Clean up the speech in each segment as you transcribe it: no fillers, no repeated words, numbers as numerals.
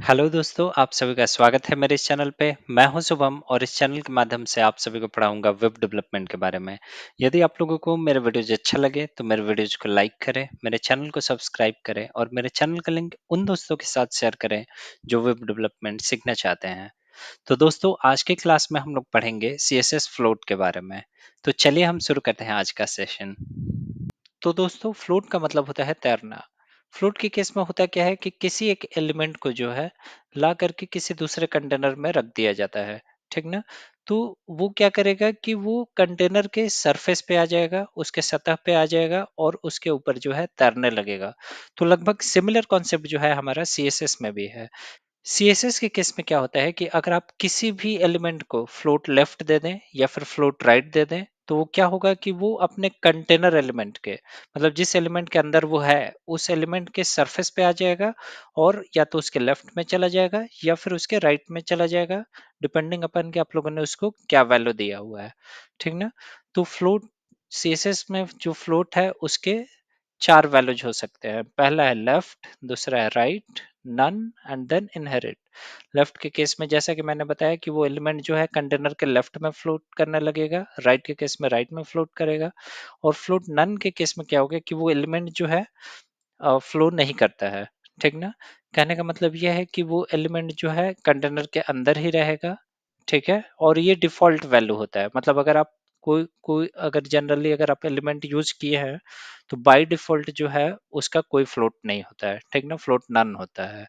Hello दोस्तों, आप सभी का स्वागत है मेरे इस चैनल पे। मैं हूं शुभम और इस चैनल के माध्यम से आप सभी को पढ़ाऊंगा वेब डेवलपमेंट के बारे में। यदि आप लोगों को मेरे वीडियोज अच्छा लगे तो मेरे वीडियोज को लाइक करें, मेरे चैनल को सब्सक्राइब करें और मेरे चैनल का लिंक उन दोस्तों के साथ शेयर करें जो वेब डेवलपमेंट सीखना चाहते हैं। तो दोस्तों, आज के क्लास में हम लोग पढ़ेंगे CSS फ्लोट के बारे में। तो चलिए हम शुरू करते हैं आज का सेशन। तो दोस्तों, फ्लोट का मतलब होता है तैरना। फ्लोट के केस में होता क्या है कि किसी एक एलिमेंट को जो है ला करके किसी दूसरे कंटेनर में रख दिया जाता है। ठीक ना? तो वो क्या करेगा कि वो कंटेनर के सरफेस पे आ जाएगा, उसके सतह पे आ जाएगा और उसके ऊपर जो है तैरने लगेगा। तो लगभग सिमिलर कॉन्सेप्ट जो है हमारा CSS में भी है। CSS के केस में क्या होता है कि अगर आप किसी भी एलिमेंट को फ्लोट लेफ्ट दे दें या फिर फ्लोट राइट दे दें, तो वो क्या होगा कि वो अपने कंटेनर एलिमेंट के, मतलब जिस एलिमेंट के अंदर वो है, उस एलिमेंट के सरफेस पे आ जाएगा और या तो उसके लेफ्ट में चला जाएगा या फिर उसके राइट में चला जाएगा, डिपेंडिंग अपन कि आप लोगों ने उसको क्या वैल्यू दिया हुआ है। ठीक ना? तो फ्लोट, CSS में जो फ्लोट है उसके चार वैल्यूज हो सकते हैं। पहला है लेफ्ट, दूसरा है right, none and then inherit. Left के केस में जैसा कि मैंने बताया कि वो एलिमेंट जो है कंटेनर के लेफ्ट में फ्लोट करने लगेगा, राइट के केस में राइट में फ्लोट करेगा और फ्लोट नन के केस में क्या होगा कि वो एलिमेंट जो है फ्लो नहीं करता है। ठीक ना? कहने का मतलब यह है कि वो एलिमेंट जो है कंटेनर के अंदर ही रहेगा। ठीक है? और ये डिफॉल्ट वैल्यू होता है। मतलब अगर आप कोई कोई अगर जनरली अगर आप एलिमेंट यूज किए हैं तो बाय डिफॉल्ट जो है उसका कोई फ्लोट नहीं होता है। ठीक ना? फ्लोट नन होता है।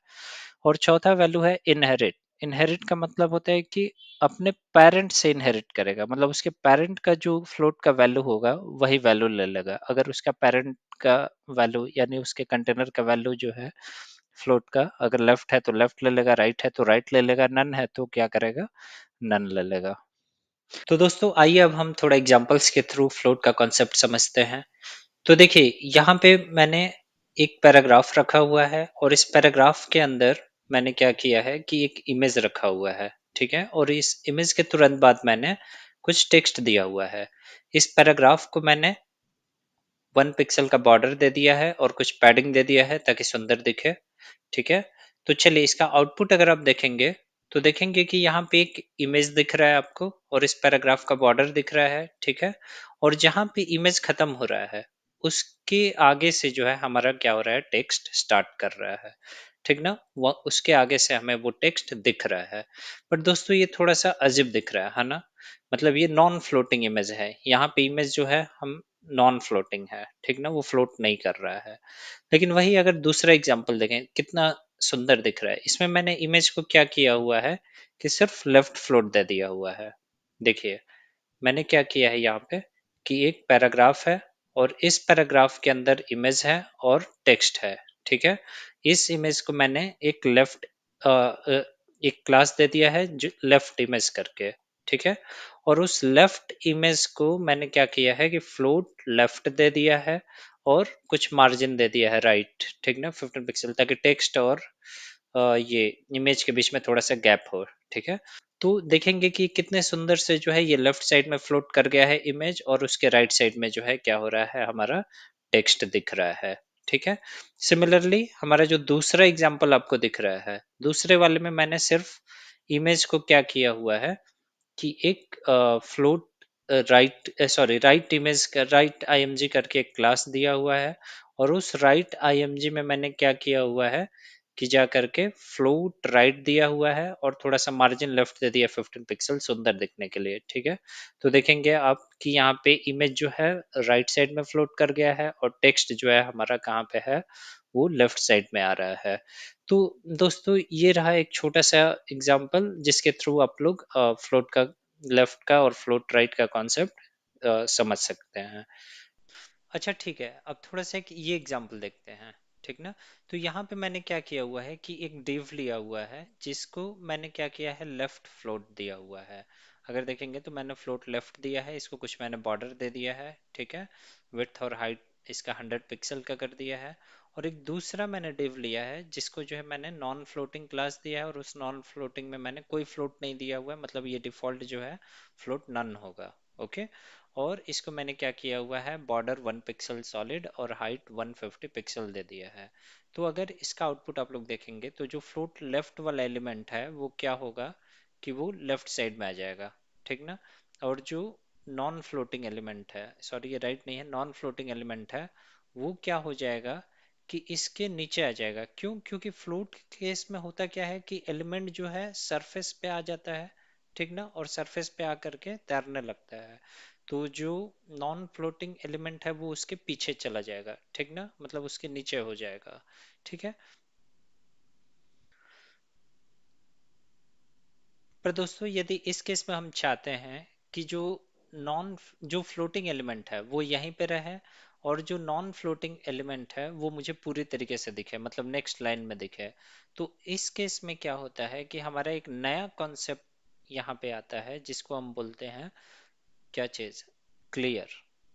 और चौथा वैल्यू है इनहेरिट। इनहेरिट का मतलब होता है कि अपने पेरेंट से इनहेरिट करेगा, मतलब उसके पेरेंट का जो फ्लोट का वैल्यू होगा वही वैल्यू ले लेगा। अगर उसका पेरेंट का वैल्यू यानी उसके कंटेनर का वैल्यू जो है फ्लोट का, अगर लेफ्ट है तो लेफ्ट ले लेगा, राइट है तो राइट ले लेगा, नन है तो क्या करेगा, नन ले लेगा। तो दोस्तों, आइए अब हम थोड़ा एग्जांपल्स के थ्रू फ्लोट का कॉन्सेप्ट समझते हैं। तो देखिए, यहाँ पे मैंने एक पैराग्राफ रखा हुआ है और इस पैराग्राफ के अंदर मैंने क्या किया है कि एक इमेज रखा हुआ है। ठीक है? और इस इमेज के तुरंत बाद मैंने कुछ टेक्स्ट दिया हुआ है। इस पैराग्राफ को मैंने 1 पिक्सल का बॉर्डर दे दिया है और कुछ पैडिंग दे दिया है ताकि सुंदर दिखे। ठीक है? तो चलिए, इसका आउटपुट अगर आप देखेंगे तो देखेंगे कि यहाँ पे एक इमेज दिख रहा है आपको और इस पैराग्राफ का बॉर्डर दिख रहा है। ठीक है? और जहाँ पे इमेज खत्म हो रहा है उसके आगे से जो है हमारा क्या हो रहा है, टेक्स्ट स्टार्ट कर रहा है। ठीक ना? वो उसके आगे से हमें वो टेक्स्ट दिख रहा है। बट दोस्तों, ये थोड़ा सा अजीब दिख रहा है ना? मतलब ये नॉन फ्लोटिंग इमेज है। यहाँ पे इमेज जो है हम नॉन फ्लोटिंग है। ठीक ना? वो फ्लोट नहीं कर रहा है। लेकिन वही अगर दूसरा एग्जांपल देखें, कितना सुंदर दिख रहा है। इसमें मैंने इमेज को क्या किया हुआ है कि सिर्फ लेफ्ट फ्लोट दे दिया हुआ है। देखिए, मैंने क्या किया है यहाँ पे कि एक पैराग्राफ है और इस पैराग्राफ के अंदर इमेज है और टेक्स्ट है। ठीक है? इस इमेज को मैंने एक लेफ्ट एक क्लास दे दिया है जो लेफ्ट इमेज करके। ठीक है? और उस लेफ्ट इमेज को मैंने क्या किया है कि फ्लोट लेफ्ट दे दिया है और कुछ मार्जिन दे दिया है राइट। ठीक ना? 15 पिक्सल, ताकि टेक्स्ट और ये इमेज के बीच में थोड़ा सा गैप हो। ठीक है? तो देखेंगे कि कितने सुंदर से जो है ये लेफ्ट साइड में फ्लोट कर गया है इमेज और उसके राइट साइड में जो है क्या हो रहा है, हमारा टेक्स्ट दिख रहा है। ठीक है? सिमिलरली हमारा जो दूसरा एग्जांपल आपको दिख रहा है, दूसरे वाले में मैंने सिर्फ इमेज को क्या किया हुआ है कि एक फ्लोट राइट इमेज का राइट आईएमजी करके एक क्लास दिया हुआ है और उस राइट आईएमजी में मैंने क्या किया हुआ है कि जा करके फ्लोट राइट दिया हुआ है और थोड़ा सा मार्जिन लेफ्ट दे दिया 15 पिक्सल सुंदर दिखने के लिए। ठीक है? तो देखेंगे आप कि यहाँ पे इमेज जो है राइट साइड में फ्लोट कर गया है और टेक्स्ट जो है हमारा कहाँ पे है, वो लेफ्ट साइड में आ रहा है। तो दोस्तों, ये रहा एक छोटा सा एग्जांपल जिसके थ्रू आप लोग फ्लोट का, लेफ्ट का और फ्लोट राइट का कॉन्सेप्ट समझ सकते हैं। अच्छा, ठीक है, अब थोड़ा सा एक ये एग्जांपल देखते हैं। ठीक ना? तो यहाँ पे मैंने क्या किया हुआ है कि एक div लिया हुआ है जिसको मैंने क्या किया है, लेफ्ट फ्लोट दिया हुआ है। अगर देखेंगे तो मैंने फ्लोट लेफ्ट दिया है, इसको कुछ मैंने बॉर्डर दे दिया है। ठीक है? विड्थ और हाइट इसका 100 पिक्सल का कर दिया है। और एक दूसरा मैंने div लिया है जिसको जो है मैंने नॉन फ्लोटिंग क्लास दिया है और उस नॉन फ्लोटिंग में मैंने कोई फ्लोट नहीं दिया हुआ है, मतलब ये डिफॉल्ट जो है फ्लोट नन होगा। ओके? और इसको मैंने क्या किया हुआ है, बॉर्डर 1 पिक्सल सॉलिड और हाइट 150 पिक्सल दे दिया है। तो अगर इसका आउटपुट आप लोग देखेंगे तो जो फ्लोट लेफ्ट वाला एलिमेंट है वो क्या होगा कि वो लेफ्ट साइड में आ जाएगा, ठीक ना। और जो नॉन फ्लोटिंग एलिमेंट है, सॉरी ये राइट नहीं है, नॉन फ्लोटिंग एलिमेंट है, वो क्या हो जाएगा कि इसके नीचे आ जाएगा। क्यों? क्योंकि फ्लोट केस में होता क्या है कि एलिमेंट जो है सरफेस पे आ जाता है, ठीक ना, और सरफेस पे आकर के तैरने लगता है। तो जो नॉन फ्लोटिंग एलिमेंट है वो उसके पीछे चला जाएगा, ठीक ना, मतलब उसके नीचे हो जाएगा, ठीक है। पर दोस्तों यदि इस केस में हम चाहते हैं कि नॉन जो फ्लोटिंग एलिमेंट है वो यहीं पे रहे और जो नॉन फ्लोटिंग एलिमेंट है वो मुझे पूरी तरीके से दिखे, मतलब नेक्स्ट लाइन में दिखे, तो इस केस में क्या होता है कि हमारा एक नया कॉन्सेप्ट यहाँ पे आता है जिसको हम बोलते हैं क्या चीज, क्लियर,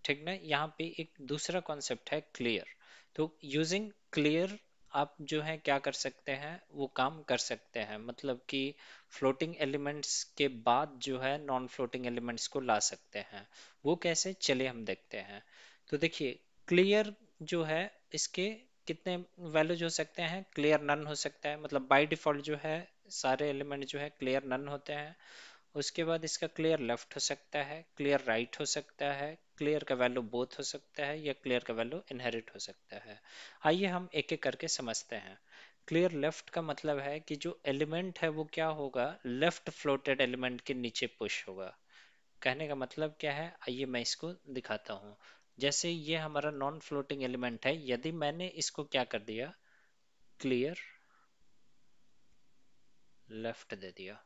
ठीक ना। यहाँ पे एक दूसरा कॉन्सेप्ट है क्लियर। तो यूजिंग क्लियर आप जो है क्या कर सकते हैं, वो काम कर सकते हैं, मतलब कि फ्लोटिंग एलिमेंट्स के बाद जो है नॉन फ्लोटिंग एलिमेंट्स को ला सकते हैं। वो कैसे, चलिए हम देखते हैं। तो देखिए क्लियर जो है इसके कितने वैल्यूज हो सकते हैं, क्लियर नन हो सकता है, मतलब बाय डिफॉल्ट जो है सारे एलिमेंट जो है क्लियर नन होते हैं। उसके बाद इसका क्लियर लेफ्ट हो सकता है, क्लियर राइट हो सकता है, क्लियर का वैल्यू बोथ हो सकता है, या क्लियर का वैल्यू इनहेरिट हो सकता है। आइए हम एक एक करके समझते हैं। क्लियर लेफ्ट का मतलब है कि जो एलिमेंट है वो क्या होगा, लेफ्ट फ्लोटेड एलिमेंट के नीचे पुश होगा। कहने का मतलब क्या है, आइए मैं इसको दिखाता हूँ। जैसे ये हमारा नॉन फ्लोटिंग एलिमेंट है, यदि मैंने इसको क्या कर दिया, क्लियर लेफ्ट दे दिया,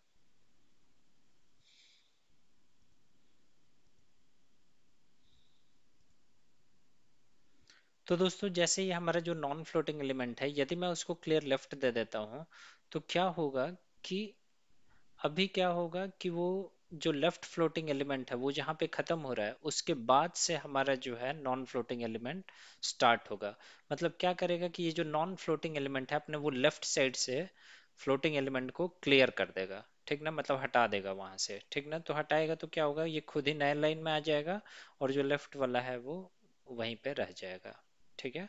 तो दोस्तों जैसे ही हमारा जो नॉन फ्लोटिंग एलिमेंट है यदि मैं उसको क्लियर लेफ्ट दे देता हूं, तो क्या होगा कि अभी क्या होगा कि वो जो लेफ्ट फ्लोटिंग एलिमेंट है वो जहाँ पे खत्म हो रहा है उसके बाद से हमारा जो है नॉन फ्लोटिंग एलिमेंट स्टार्ट होगा। मतलब क्या करेगा कि ये जो नॉन फ्लोटिंग एलिमेंट है अपने वो लेफ्ट साइड से फ्लोटिंग एलिमेंट को क्लियर कर देगा, ठीक ना, मतलब हटा देगा वहां से, ठीक ना। तो हटाएगा तो क्या होगा, ये खुद ही नए लाइन में आ जाएगा और जो लेफ्ट वाला है वो वहीं पे रह जाएगा, ठीक है।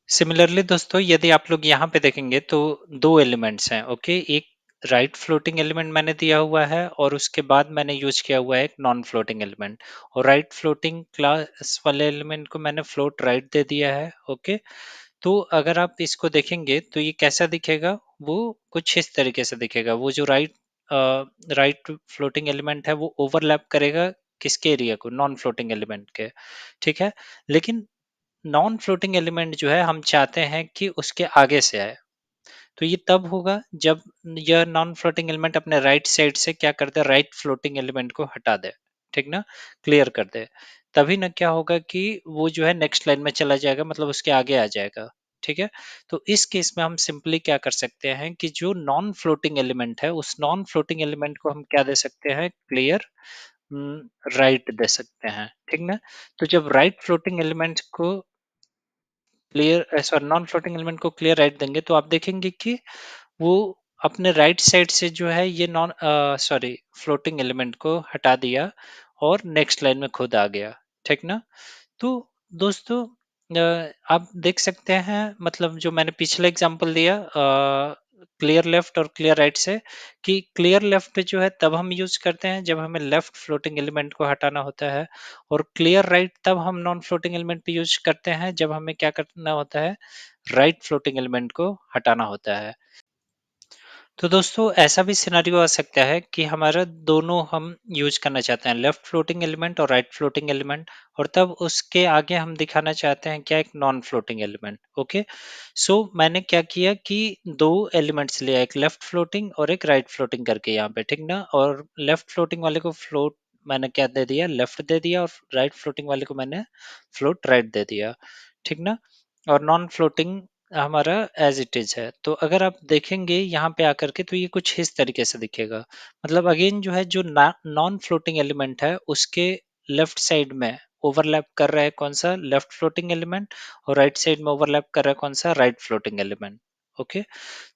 सिमिलरली दोस्तों यदि आप लोग यहाँ पे देखेंगे तो दो एलिमेंट्स हैं, ओके। एक राइट फ्लोटिंग एलिमेंट मैंने दिया हुआ है और उसके बाद मैंने यूज किया हुआ है एक नॉन फ्लोटिंग एलिमेंट, और राइट फ्लोटिंग क्लास वाले एलिमेंट को मैंने फ्लोट राइट दे दिया है, ओके। तो अगर आप इसको देखेंगे तो ये कैसा दिखेगा, वो कुछ इस तरीके से दिखेगा। वो जो राइट फ्लोटिंग एलिमेंट है वो ओवरलैप करेगा किसके एरिया को, नॉन फ्लोटिंग एलिमेंट के, ठीक है। लेकिन नॉन फ्लोटिंग एलिमेंट जो है हम चाहते हैं कि उसके आगे से आए, तो ये तब होगा जब यह नॉन फ्लोटिंग एलिमेंट अपने राइट साइड से क्या कर दे, राइट फ्लोटिंग एलिमेंट को हटा दे, ठीक ना, क्लियर कर दे। तभी ना क्या होगा कि वो जो है नेक्स्ट लाइन में चला जाएगा, मतलब उसके आगे आ जाएगा, ठीक है। तो इस केस में हम सिंपली क्या कर सकते हैं कि जो नॉन फ्लोटिंग एलिमेंट है उस नॉन फ्लोटिंग एलिमेंट को हम क्या दे सकते हैं, क्लियर राइट दे सकते हैं, ठीक ना। तो जब राइट फ्लोटिंग एलिमेंट को clear sorry non floating element को क्लियर राइट देंगे तो आप देखेंगे कि वो अपने राइट साइड से जो है ये नॉन सॉरी फ्लोटिंग एलिमेंट को हटा दिया और नेक्स्ट लाइन में खुद आ गया, ठीक ना। तो दोस्तों आप देख सकते हैं, मतलब जो मैंने पिछला एग्जांपल दिया क्लियर लेफ्ट और क्लियर राइट से, कि क्लियर लेफ्ट जो है तब हम यूज करते हैं जब हमें लेफ्ट फ्लोटिंग एलिमेंट को हटाना होता है, और क्लियर राइट तब हम नॉन फ्लोटिंग एलिमेंट पे यूज करते हैं जब हमें क्या करना होता है, राइट फ्लोटिंग एलिमेंट को हटाना होता है। तो दोस्तों ऐसा भी सिनेरियो आ सकता है कि हमारा दोनों हम यूज करना चाहते हैं, लेफ्ट फ्लोटिंग एलिमेंट और राइट फ्लोटिंग एलिमेंट, और तब उसके आगे हम दिखाना चाहते हैं क्या, एक नॉन फ्लोटिंग एलिमेंट, ओके। सो मैंने क्या किया कि दो एलिमेंट्स लिया, एक लेफ्ट फ्लोटिंग और एक राइट फ्लोटिंग करके यहाँ पे, ठीक ना। और लेफ्ट फ्लोटिंग वाले को फ्लोट मैंने क्या दे दिया, लेफ्ट दे दिया, और राइट फ्लोटिंग वाले को मैंने फ्लोट राइट दे दिया, ठीक ना। और नॉन फ्लोटिंग हमारा एज इट इज है। तो अगर आप देखेंगे यहाँ पे आकर के तो ये कुछ इस तरीके से दिखेगा। मतलब अगेन जो है जो नॉन फ्लोटिंग एलिमेंट है उसके लेफ्ट साइड में ओवरलैप कर रहा है कौन सा, लेफ्ट फ्लोटिंग एलिमेंट, और राइट साइड में ओवरलैप कर रहा है कौन सा, राइट फ्लोटिंग एलिमेंट, ओके।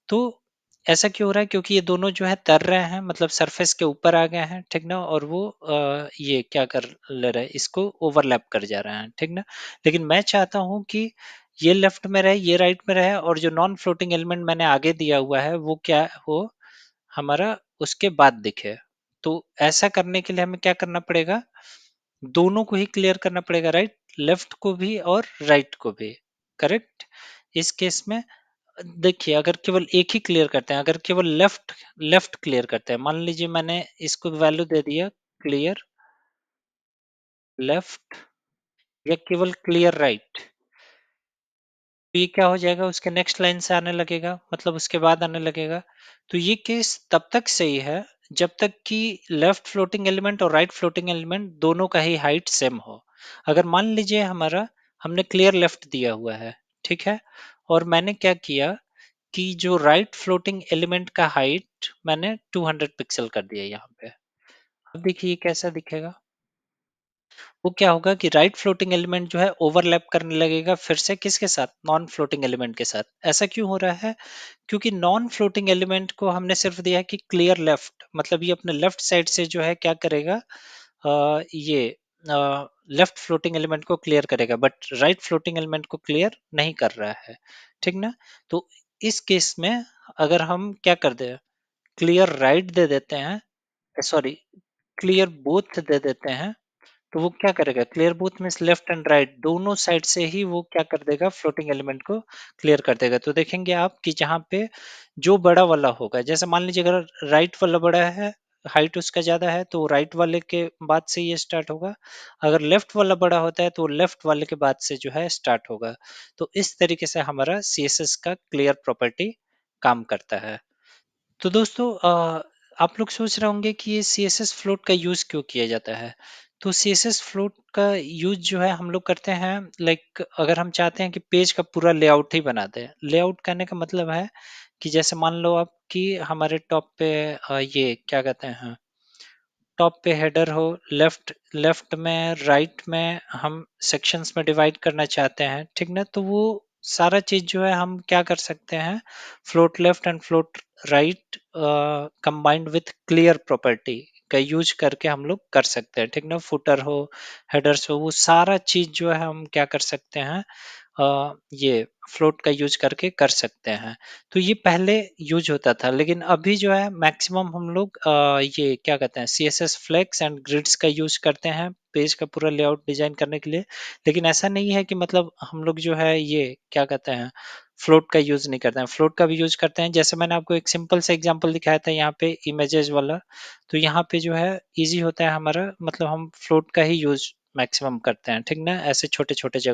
तो ऐसा क्यों हो रहा है? क्योंकि ये दोनों जो है तर रहे हैं, मतलब सरफेस के ऊपर आ गए हैं, ठीक ना, और वो ये क्या कर ले रहे हैं, इसको ओवरलैप कर जा रहे हैं, ठीक ना। लेकिन मैं चाहता हूं कि ये लेफ्ट में रहे, ये राइट में रहे, और जो नॉन फ्लोटिंग एलिमेंट मैंने आगे दिया हुआ है वो क्या हो, हमारा उसके बाद दिखे। तो ऐसा करने के लिए हमें क्या करना पड़ेगा, दोनों को ही क्लियर करना पड़ेगा, राइट, लेफ्ट को भी और राइट को भी, करेक्ट। इस केस में देखिए, अगर केवल एक ही क्लियर करते हैं, अगर केवल लेफ्ट लेफ्ट क्लियर करते हैं, मान लीजिए मैंने इसको वैल्यू दे दिया क्लियर लेफ्ट या केवल क्लियर राइट, तो ये क्या हो जाएगा, उसके नेक्स्ट लाइन से आने लगेगा, मतलब उसके बाद आने लगेगा। तो ये केस तब तक सही है जब तक कि लेफ्ट फ्लोटिंग एलिमेंट और राइट फ्लोटिंग एलिमेंट दोनों का ही हाइट सेम हो। अगर मान लीजिए हमारा, हमने क्लियर लेफ्ट दिया हुआ है, ठीक है, और मैंने क्या किया कि जो राइट फ्लोटिंग एलिमेंट का हाइट मैंने 200 पिक्सल कर दिया यहाँ पे। अब देखिए ये कैसा दिखेगा, वो क्या होगा कि राइट फ्लोटिंग एलिमेंट जो है ओवरलैप करने लगेगा फिर से किसके साथ, नॉन फ्लोटिंग एलिमेंट के साथ। ऐसा क्यों हो रहा है, क्योंकि नॉन फ्लोटिंग एलिमेंट को हमने सिर्फ दिया है कि क्लियर लेफ्ट, मतलब ये अपने लेफ्ट साइड से जो है क्या करेगा, ये लेफ्ट फ्लोटिंग एलिमेंट को क्लियर करेगा, बट राइट फ्लोटिंग एलिमेंट को क्लियर नहीं कर रहा है, ठीक ना। तो इस केस में अगर हम क्या कर दे, क्लियर राइट दे देते हैं, सॉरी, क्लियर बोथ दे देते हैं, तो वो क्या करेगा, clear both means left and right दोनों साइड से ही वो क्या कर देगा, फ्लोटिंग एलिमेंट को क्लियर कर देगा। तो देखेंगे आप कि जहां पे जो बड़ा वाला होगा, जैसे मान लीजिए अगर राइट वाला बड़ा है, हाइट उसका ज्यादा है, तो राइट वाले के बाद से ये स्टार्ट होगा। अगर लेफ्ट वाला बड़ा होता है तो लेफ्ट वाले के बाद से जो है स्टार्ट होगा। तो इस तरीके से हमारा सीएसएस का क्लियर प्रॉपर्टी काम करता है। तो दोस्तों आप लोग सोच रहे होंगे कि ये सीएसएस फ्लोट का यूज क्यों किया जाता है। तो सीएसएस फ्लोट का यूज जो है हम लोग करते हैं, लाइक अगर हम चाहते हैं कि पेज का पूरा लेआउट ही बना दें। लेआउट करने का मतलब है कि जैसे मान लो आप कि हमारे टॉप पे ये क्या कहते हैं, टॉप पे हेडर हो, लेफ्ट लेफ्ट में राइट में हम सेक्शंस में डिवाइड करना चाहते हैं, ठीक ना। तो वो सारा चीज जो है हम क्या कर सकते हैं, float left and float right combined with clear property का यूज करके हम लोग कर सकते हैं, ठीक ना। फुटर हो, हेडर्स हो, वो सारा चीज जो है हम क्या कर सकते हैं, ये फ्लोट का यूज करके कर सकते हैं। तो ये पहले यूज होता था, लेकिन अभी जो है मैक्सिमम हम लोग ये क्या कहते हैं, सीएसएस फ्लेक्स एंड ग्रिड्स का यूज करते हैं पेज का पूरा लेआउट डिजाइन करने के लिए। लेकिन ऐसा नहीं है कि मतलब हम लोग जो है ये क्या कहते हैं, फ्लोट का यूज नहीं करते हैं, फ्लोट का भी यूज करते हैं। जैसे मैंने आपको एक सिंपल सा एग्जांपल दिखाया था यहाँ पे इमेजेस वाला, तो यहाँ पे जो है इजी होता है हमारा, मतलब हम फ्लोट का ही यूज मैक्सिमम करते हैं, ठीक ना, ऐसे छोटे छोटे जगह